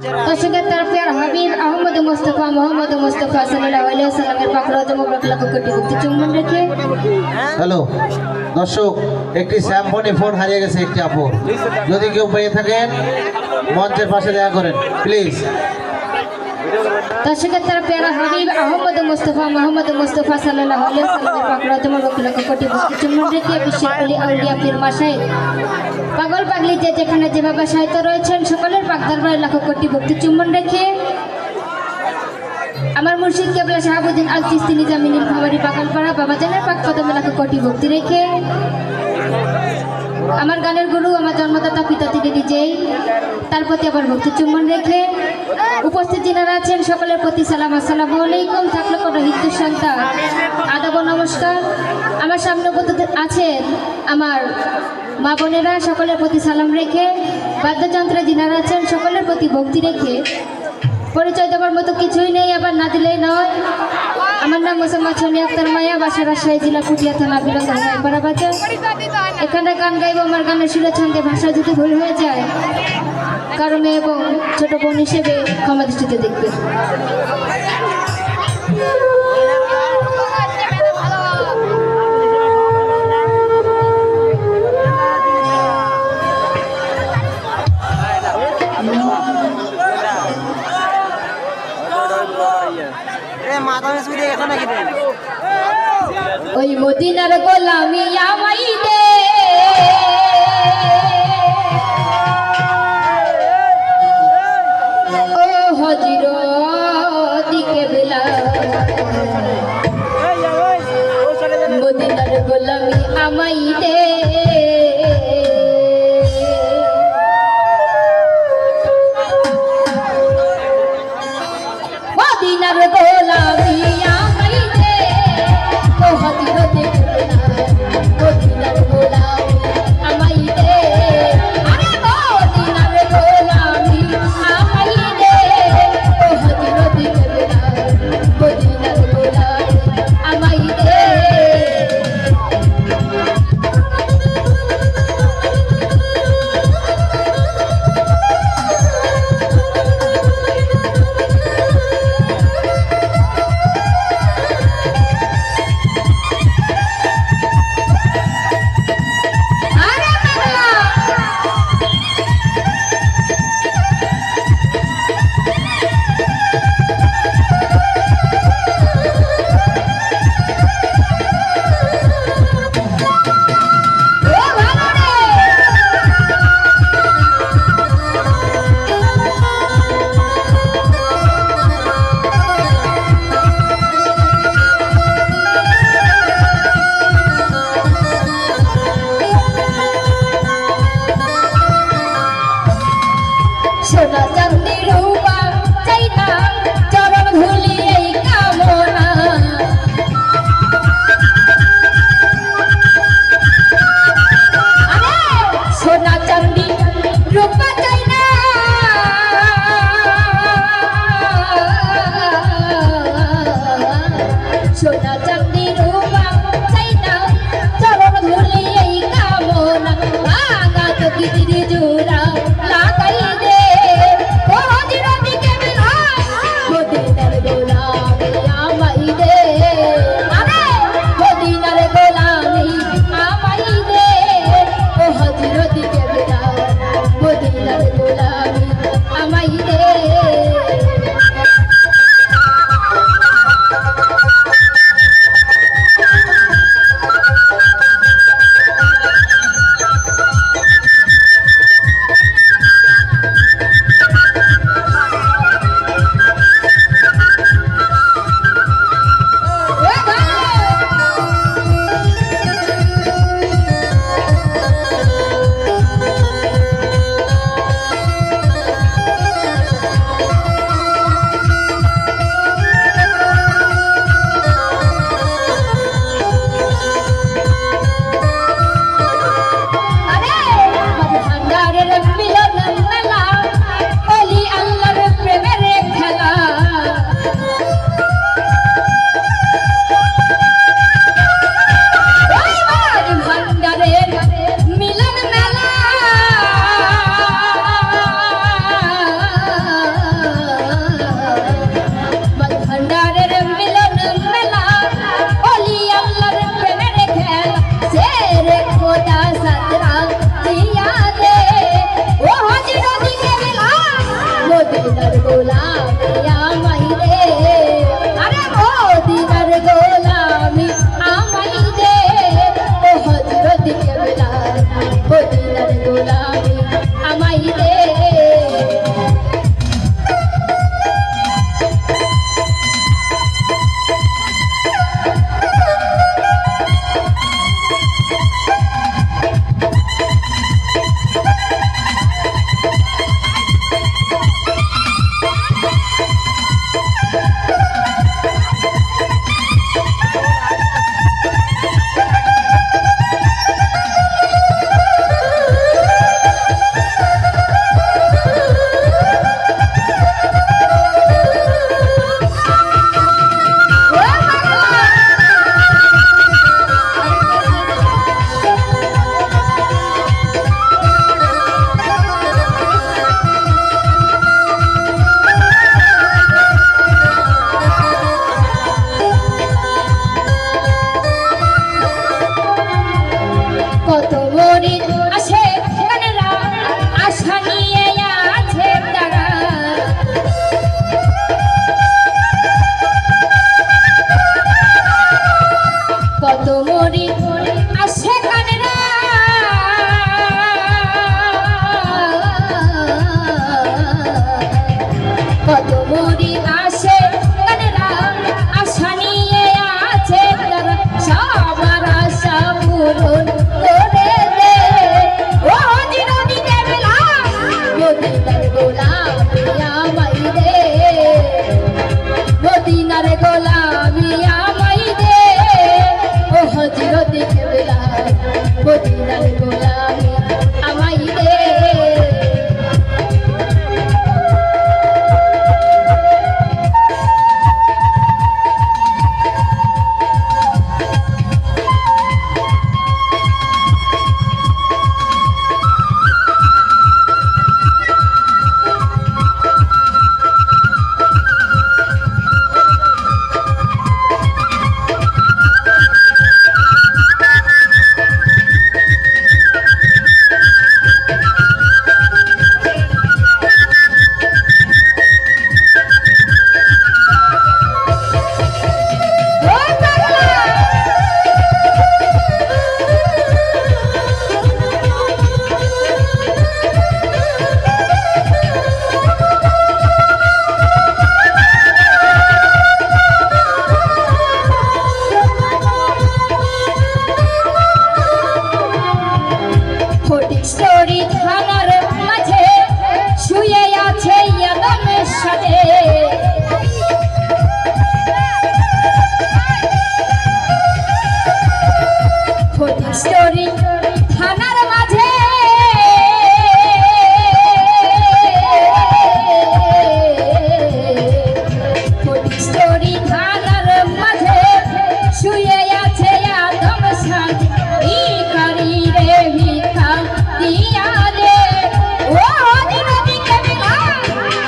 दर्शकों তার প্রিয় হাবিব আহমদ মুস্তাফা মোহাম্মদ মুস্তাফা সাল্লাল্লাহু আলাইহি ওয়াসাল্লামের পাক রওজা মুবারক লাখো কোটি ভক্তি চুম্বন রেখে। হ্যালো দর্শক, একটি স্যামফোনে ফোন হারিয়ে গেছে একটি আপুর, যদি কেউ পেয়ে থাকেন মঞ্চের পাশে দেখা করেন প্লিজ। दर्शकों তার প্রিয় হাবিব আহমদ মুস্তাফা মোহাম্মদ মুস্তাফা সাল্লাল্লাহু আলাইহি ওয়াসাল্লামের পাক রওজা মুবারক লাখো কোটি ভক্তি চুম্বন রেখে বিশ্বের ওলি আউলিয়া পীর মাশায়েখ পাগল পাগলি যে যেখানে যেভাবে সাহিত্য রয়েছেন সকলের পাক দরবারে লাখো কোটি ভক্তি চুম্বন রেখে আমার মুর্শিদ কেবলা শাহাবুদ্দিন আল চিশতি নিজামী নীলফামারী পাগলপাড়া বাবাজানের পাক কদমে লাখো কোটি ভক্তি রেখে আমার গানের গুরু আমার জন্মদাতা পিতা তিনি নিজেই, তার প্রতি আবার ভক্তি চুম্বন রেখে উপস্থিত যিনারা আছেন সকলের প্রতি সালাম আসসালামু আলাইকুম। থাকলে কোনো হিন্দু সন্তান আদাব নমস্কার। আমার সামনে উপস্থিত আছেন আমার মা বোনেরা, সকলের প্রতি সালাম রেখে বাদ্যযন্ত্রে যিনারা আছেন সকলের প্রতি ভক্তি রেখে পরিচয় দেওয়ার মতো কিছুই নেই, আবার না দিলেই নয়। আমার নাম মোসাম্মদ সোনি আক্তার মায়া, বাসা রাজশাহী জেলা পুঠিয়া থানা বিলন্দা রায়পাড়া বাজার। এখানে গান গাইব, আমার গানের সুরে ছন্দে ভাষা যদি ভুল হয়ে যায় কারো মেয়ে এবং ছোট বোন হিসেবে ক্ষমা দৃষ্টিতে দেখবে। ওই মদিনার গোলামি আমাই দে, ও হযরত কেবলা মদিনার গোলামি আমাই দে, মদিনার গোলামি আমাই দে, ও হযরত কেবলা মদিনার গোলামি আমাই দে, আরে মদিনার গোলামি আমাই দে, ও হযরত কেবলা মদিনার গোলামি আমাই দে। সোনা চাঁদি রূপা চাই না, চরণ ধুলি এই কামনা, আরে সোনা চাঁদি রূপা চাই না, সোনা চাঁদি রূপা চাই না, চরণ ধুলি এই কামনা, আগা তো কিদির জোড়া লাগাই দে, ও হযরত কেবলা মদিনার গোলামি মদিনার গোলামি আমাই দে, আরে মদিনার গোলামি আমাই দে, ও হযরত কেবলা মদিনার গোলামি আমাই দে। কত মরিদ আসে গানেরা, আশা নিয়ে আছে তারা, কত মরিদ আসে গানেরা, কত মরিদ আসে গানেরা, আশা নিয়ে আছে তারা, সবার আশা পূরণ করে দে, ও জিরনি কেবলা মদিনার গোলামি আমাই দে, মদিনার গোলামি আমাই দে, ও হযরত কেবলা মদিনার গোলামি আমাই দে। ফটিকছড়ি থানার মাঝে শুয়ে আছে আদমের সাথে, ফটিকছড়ি থানার মাঝে ফটিকছড়ি থানার মাঝে শুয়ে আছে আদম সাথে, ভিখারি রে ভিক্ষা দিয়া রে, ও জিরনি কেবলা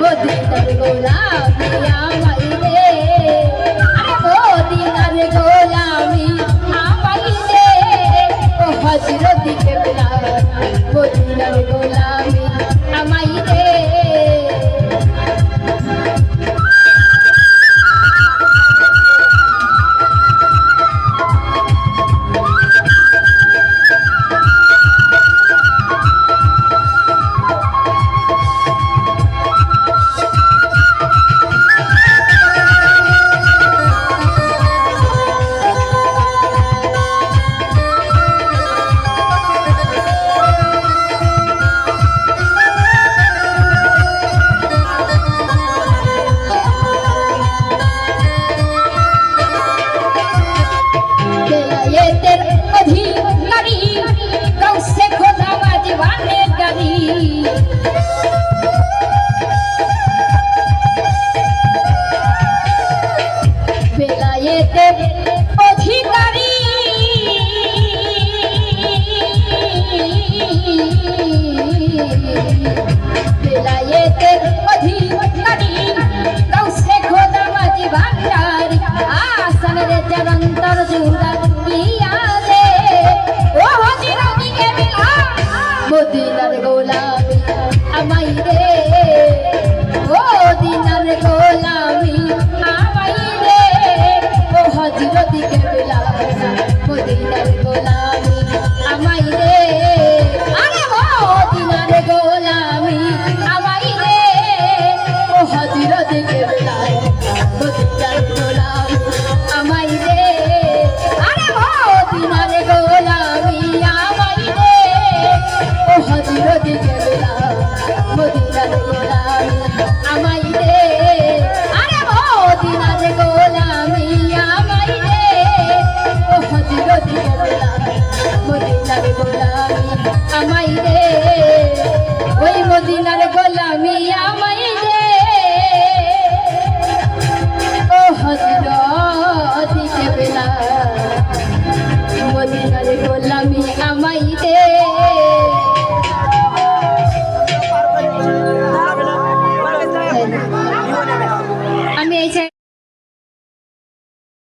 মদিনার গোলামি আমাই দে, আরে মদিনার গোলামি আমাই দে, ও হযরত কেবলা মদিনার গোলামি আমাই দে। জামাই